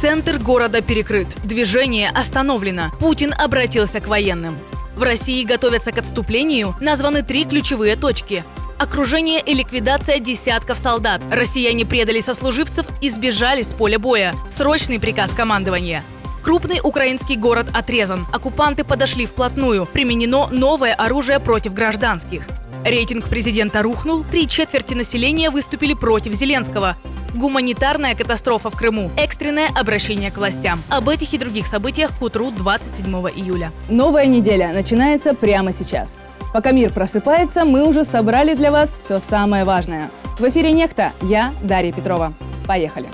Центр города перекрыт, движение остановлено. Путин обратился к военным. В России готовятся к отступлению, названы 3 ключевые точки. Окружение и ликвидация десятков солдат. Россияне предали сослуживцев и сбежали с поля боя. Срочный приказ командования. Крупный украинский город отрезан. Оккупанты подошли вплотную. Применено новое оружие против гражданских. Рейтинг президента рухнул. 3/4 населения выступили против Зеленского. Гуманитарная катастрофа в Крыму. Экстренное обращение к властям. Об этих и других событиях к утру 27 июля. Новая неделя начинается прямо сейчас. Пока мир просыпается, мы уже собрали для вас все самое важное. В эфире «Нехта». Я Дарья Петрова. Поехали.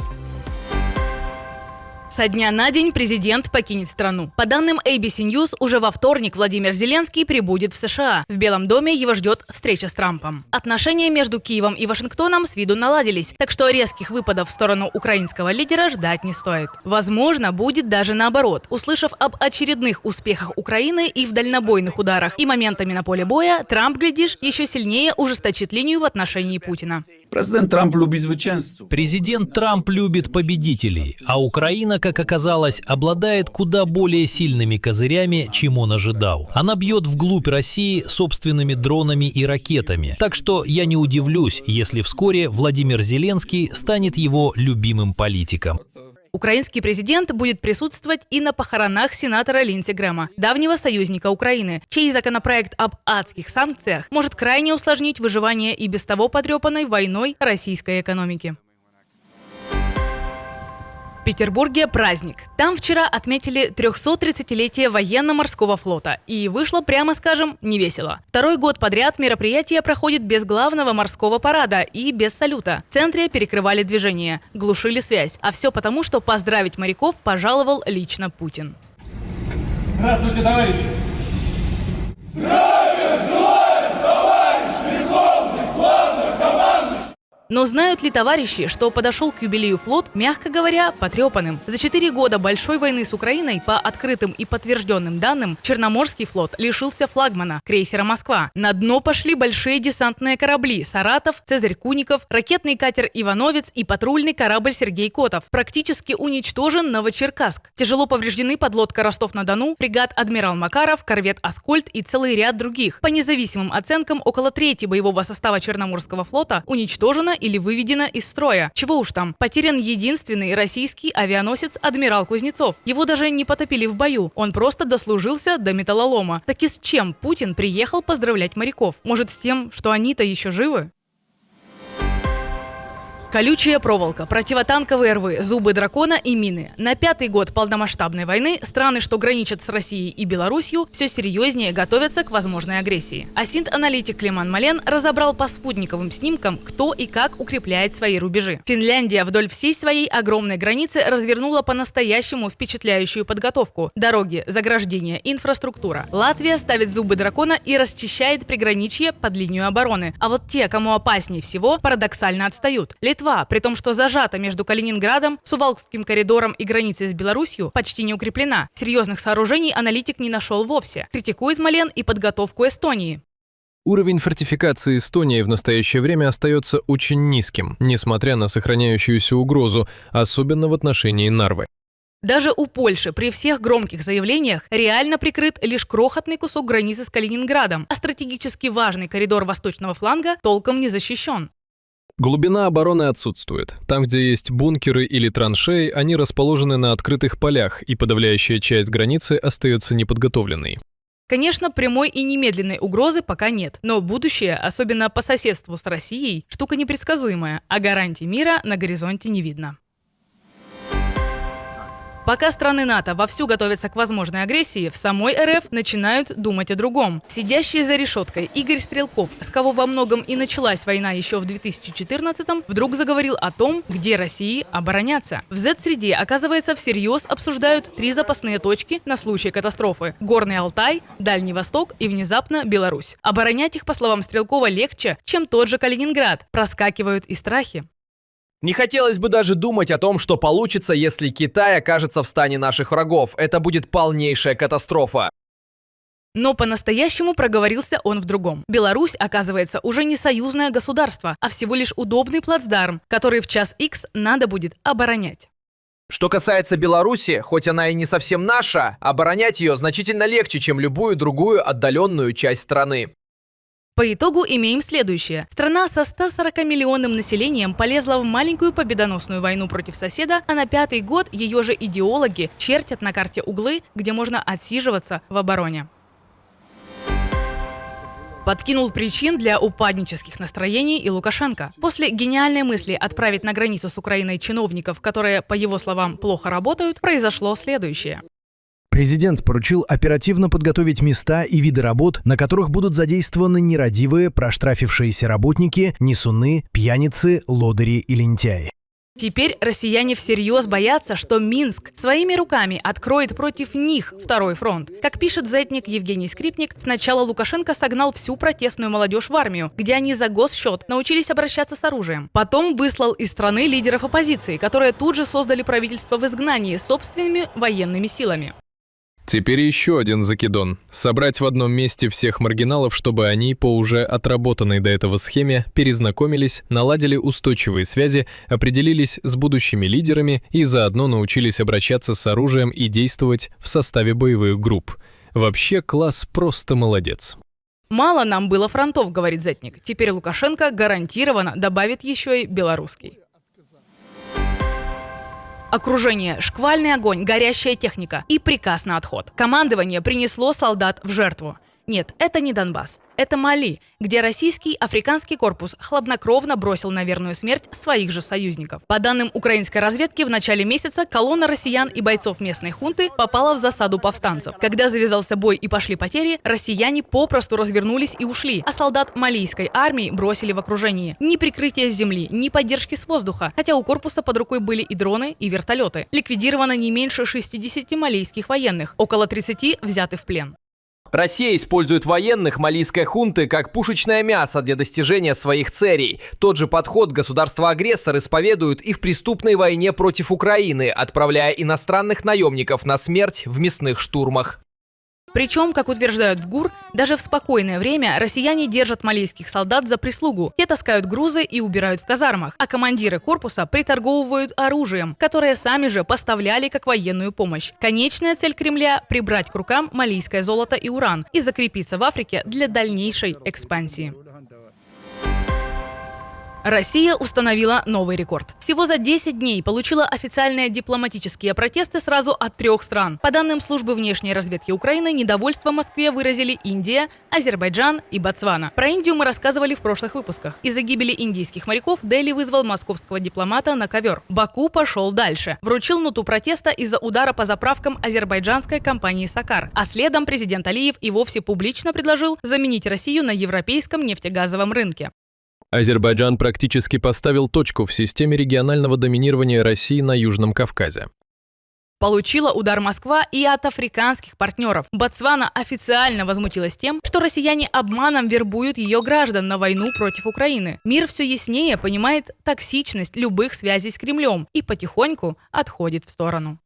Со дня на день президент покинет страну. По данным ABC News, уже во вторник Владимир Зеленский прибудет в США. В Белом доме его ждет встреча с Трампом. Отношения между Киевом и Вашингтоном с виду наладились, так что резких выпадов в сторону украинского лидера ждать не стоит. Возможно, будет даже наоборот. Услышав об очередных успехах Украины и в дальнобойных ударах и моментами на поле боя, Трамп, глядишь, еще сильнее ужесточит линию в отношении Путина. Президент Трамп любит победителей, а Украина, как оказалось, обладает куда более сильными козырями, чем он ожидал. Она бьет вглубь России собственными дронами и ракетами. Так что я не удивлюсь, если вскоре Владимир Зеленский станет его любимым политиком. Украинский президент будет присутствовать и на похоронах сенатора Линдси Грэма, давнего союзника Украины, чей законопроект об адских санкциях может крайне усложнить выживание и без того потрепанной войной российской экономики. В Петербурге праздник. Там вчера отметили 330-летие военно-морского флота. И вышло, прямо скажем, невесело. Второй год подряд мероприятие проходит без главного морского парада и без салюта. В центре перекрывали движение, глушили связь. А все потому, что поздравить моряков пожаловал лично Путин. Здравствуйте, товарищи! Здравия желаем, товарищ Верховный Главнокомандующий! Но знают ли товарищи, что подошел к юбилею флот, мягко говоря, потрепанным? За 4 года большой войны с Украиной, по открытым и подтвержденным данным, Черноморский флот лишился флагмана, крейсера «Москва». На дно пошли большие десантные корабли «Саратов», «Цезарь Куников», ракетный катер «Ивановец» и патрульный корабль «Сергей Котов». Практически уничтожен Новочеркасск. Тяжело повреждены подлодка «Ростов-на-Дону», фрегат «Адмирал Макаров», корвет «Аскольд» и целый ряд других. По независимым оценкам, около трети боевого состава Черноморского флота уничтожено или выведена из строя. Чего уж там, потерян единственный российский авианосец «Адмирал Кузнецов». Его даже не потопили в бою, он просто дослужился до металлолома. Так и с чем Путин приехал поздравлять моряков? Может, с тем, что они-то еще живы? Колючая проволока, противотанковые рвы, зубы дракона и мины. На 5-й год полномасштабной войны страны, что граничат с Россией и Беларусью, все серьезнее готовятся к возможной агрессии. Асинт-аналитик Климан Мален разобрал по спутниковым снимкам, кто и как укрепляет свои рубежи. Финляндия вдоль всей своей огромной границы развернула по-настоящему впечатляющую подготовку. Дороги, заграждения, инфраструктура. Латвия ставит зубы дракона и расчищает приграничье под линию обороны. А вот те, кому опаснее всего, парадоксально отстают. Литва, при том, что зажата между Калининградом, Сувалкским коридором и границей с Беларусью, почти не укреплена. Серьезных сооружений аналитик не нашел вовсе. Критикует Мален и подготовку Эстонии. Уровень фортификации Эстонии в настоящее время остается очень низким, несмотря на сохраняющуюся угрозу, особенно в отношении Нарвы. Даже у Польши при всех громких заявлениях реально прикрыт лишь крохотный кусок границы с Калининградом, а стратегически важный коридор восточного фланга толком не защищен. Глубина обороны отсутствует. Там, где есть бункеры или траншеи, они расположены на открытых полях, и подавляющая часть границы остается неподготовленной. Конечно, прямой и немедленной угрозы пока нет, но будущее, особенно по соседству с Россией, штука непредсказуемая, а гарантий мира на горизонте не видно. Пока страны НАТО вовсю готовятся к возможной агрессии, в самой РФ начинают думать о другом. Сидящий за решеткой Игорь Стрелков, с кого во многом и началась война еще в 2014-м, вдруг заговорил о том, где России обороняться. В Z-среде, оказывается, всерьез обсуждают 3 запасные точки на случай катастрофы. Горный Алтай, Дальний Восток и внезапно Беларусь. Оборонять их, по словам Стрелкова, легче, чем тот же Калининград. Проскакивают и страхи. Не хотелось бы даже думать о том, что получится, если Китай окажется в стане наших врагов. Это будет полнейшая катастрофа. Но по-настоящему проговорился он в другом. Беларусь, оказывается, уже не союзное государство, а всего лишь удобный плацдарм, который в час Х надо будет оборонять. Что касается Беларуси, хоть она и не совсем наша, оборонять ее значительно легче, чем любую другую отдаленную часть страны. По итогу имеем следующее. Страна со 140-миллионным населением полезла в маленькую победоносную войну против соседа, а на 5-й год ее же идеологи чертят на карте углы, где можно отсиживаться в обороне. Подкинул причин для упаднических настроений и Лукашенко. После гениальной мысли отправить на границу с Украиной чиновников, которые, по его словам, плохо работают, произошло следующее. Президент поручил оперативно подготовить места и виды работ, на которых будут задействованы нерадивые, проштрафившиеся работники, несуны, пьяницы, лодыри и лентяи. Теперь россияне всерьез боятся, что Минск своими руками откроет против них второй фронт. Как пишет зетник Евгений Скрипник, сначала Лукашенко согнал всю протестную молодежь в армию, где они за госсчет научились обращаться с оружием. Потом выслал из страны лидеров оппозиции, которые тут же создали правительство в изгнании собственными военными силами. Теперь еще один закидон. Собрать в одном месте всех маргиналов, чтобы они по уже отработанной до этого схеме перезнакомились, наладили устойчивые связи, определились с будущими лидерами и заодно научились обращаться с оружием и действовать в составе боевых групп. Вообще класс просто молодец. Мало нам было фронтов, говорит зетник. Теперь Лукашенко гарантированно добавит еще и белорусский. Окружение, шквальный огонь, горящая техника и приказ на отход. Командование принесло солдат в жертву. Нет, это не Донбасс. Это Мали, где российский африканский корпус хладнокровно бросил на верную смерть своих же союзников. По данным украинской разведки, в начале месяца колонна россиян и бойцов местной хунты попала в засаду повстанцев. Когда завязался бой и пошли потери, россияне попросту развернулись и ушли, а солдат малийской армии бросили в окружении. Ни прикрытия с земли, ни поддержки с воздуха, хотя у корпуса под рукой были и дроны, и вертолеты. Ликвидировано не меньше 60 малийских военных, около 30 взяты в плен. Россия использует военных малийской хунты как пушечное мясо для достижения своих целей. Тот же подход государства-агрессор исповедуют и в преступной войне против Украины, отправляя иностранных наемников на смерть в мясных штурмах. Причем, как утверждают в ГУР, даже в спокойное время россияне держат малийских солдат за прислугу. Те таскают грузы и убирают в казармах, а командиры корпуса приторговывают оружием, которое сами же поставляли как военную помощь. Конечная цель Кремля – прибрать к рукам малийское золото и уран и закрепиться в Африке для дальнейшей экспансии. Россия установила новый рекорд. Всего за 10 дней получила официальные дипломатические протесты сразу от 3 стран. По данным службы внешней разведки Украины, недовольство Москве выразили Индия, Азербайджан и Ботсвана. Про Индию мы рассказывали в прошлых выпусках. Из-за гибели индийских моряков Дели вызвал московского дипломата на ковер. Баку пошел дальше. Вручил ноту протеста из-за удара по заправкам азербайджанской компании «Сакар». А следом президент Алиев и вовсе публично предложил заменить Россию на европейском нефтегазовом рынке. Азербайджан практически поставил точку в системе регионального доминирования России на Южном Кавказе. Получила удар Москва и от африканских партнеров. Ботсвана официально возмутилась тем, что россияне обманом вербуют ее граждан на войну против Украины. Мир все яснее понимает токсичность любых связей с Кремлем и потихоньку отходит в сторону.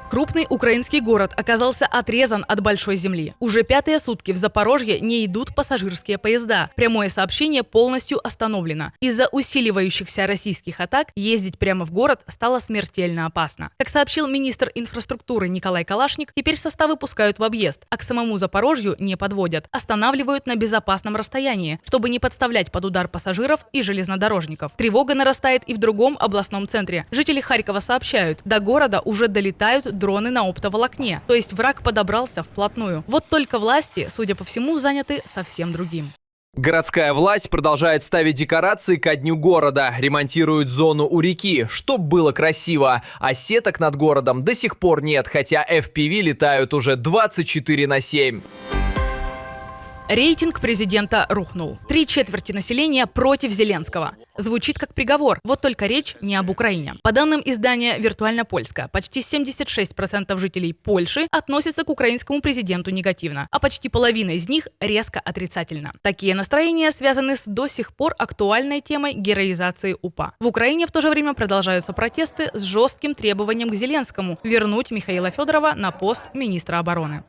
Крупный украинский город оказался отрезан от большой земли. Уже 5-е сутки в Запорожье не идут пассажирские поезда. Прямое сообщение полностью остановлено. Из-за усиливающихся российских атак ездить прямо в город стало смертельно опасно. Как сообщил министр инфраструктуры Николай Калашник, теперь составы пускают в объезд, а к самому Запорожью не подводят. Останавливают на безопасном расстоянии, чтобы не подставлять под удар пассажиров и железнодорожников. Тревога нарастает и в другом областном центре. Жители Харькова сообщают, до города уже долетают дроны на оптоволокне, то есть враг подобрался вплотную. Вот только власти, судя по всему, заняты совсем другим. Городская власть продолжает ставить декорации ко дню города, ремонтирует зону у реки, чтоб было красиво. А сеток над городом до сих пор нет, хотя FPV летают уже 24/7. Рейтинг президента рухнул. 3/4 населения против Зеленского. Звучит как приговор, вот только речь не об Украине. По данным издания «Виртуально Польска», почти 76% жителей Польши относятся к украинскому президенту негативно, а почти половина из них резко отрицательно. Такие настроения связаны с до сих пор актуальной темой героизации УПА. В Украине в то же время продолжаются протесты с жестким требованием к Зеленскому вернуть Михаила Федорова на пост министра обороны.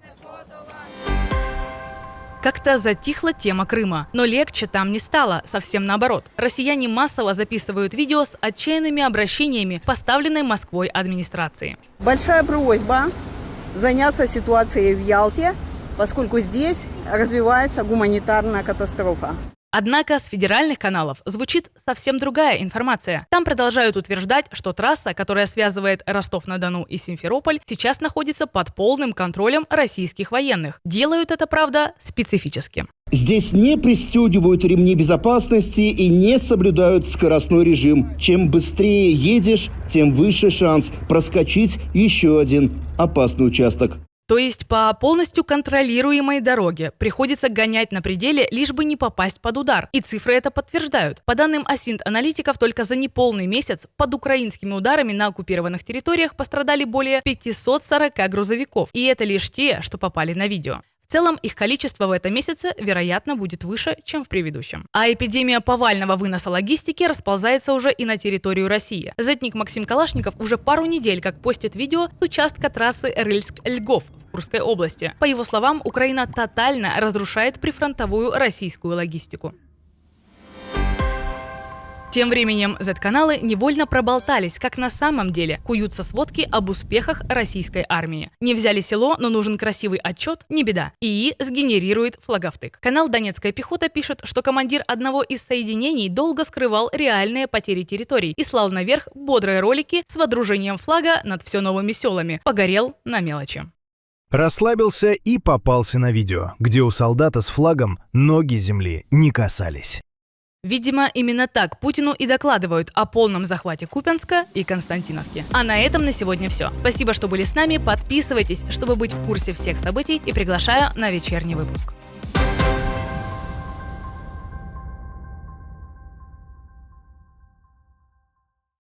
Как-то затихла тема Крыма, но легче там не стало, совсем наоборот. Россияне массово записывают видео с отчаянными обращениями поставленной Москвой администрации. Большая просьба заняться ситуацией в Ялте, поскольку здесь развивается гуманитарная катастрофа. Однако с федеральных каналов звучит совсем другая информация. Там продолжают утверждать, что трасса, которая связывает Ростов-на-Дону и Симферополь, сейчас находится под полным контролем российских военных. Делают это, правда, специфически. Здесь не пристегивают ремни безопасности и не соблюдают скоростной режим. Чем быстрее едешь, тем выше шанс проскочить еще один опасный участок. То есть по полностью контролируемой дороге приходится гонять на пределе, лишь бы не попасть под удар. И цифры это подтверждают. По данным Асинт-аналитиков, только за неполный месяц под украинскими ударами на оккупированных территориях пострадали более 540 грузовиков. И это лишь те, что попали на видео. В целом, их количество в этом месяце, вероятно, будет выше, чем в предыдущем. А эпидемия повального выноса логистики расползается уже и на территорию России. Зетник Максим Калашников уже пару недель как постит видео с участка трассы Рыльск-Льгов в Курской области. По его словам, Украина тотально разрушает прифронтовую российскую логистику. Тем временем Z-каналы невольно проболтались, как на самом деле куются сводки об успехах российской армии. Не взяли село, но нужен красивый отчет, не беда. ИИ сгенерирует флаговтык. Канал «Донецкая пехота» пишет, что командир одного из соединений долго скрывал реальные потери территорий и слал наверх бодрые ролики с водружением флага над все новыми селами. Погорел на мелочи. Расслабился и попался на видео, где у солдата с флагом ноги земли не касались. Видимо, именно так Путину и докладывают о полном захвате Купянска и Константиновки. А на этом на сегодня все. Спасибо, что были с нами. Подписывайтесь, чтобы быть в курсе всех событий, и приглашаю на вечерний выпуск.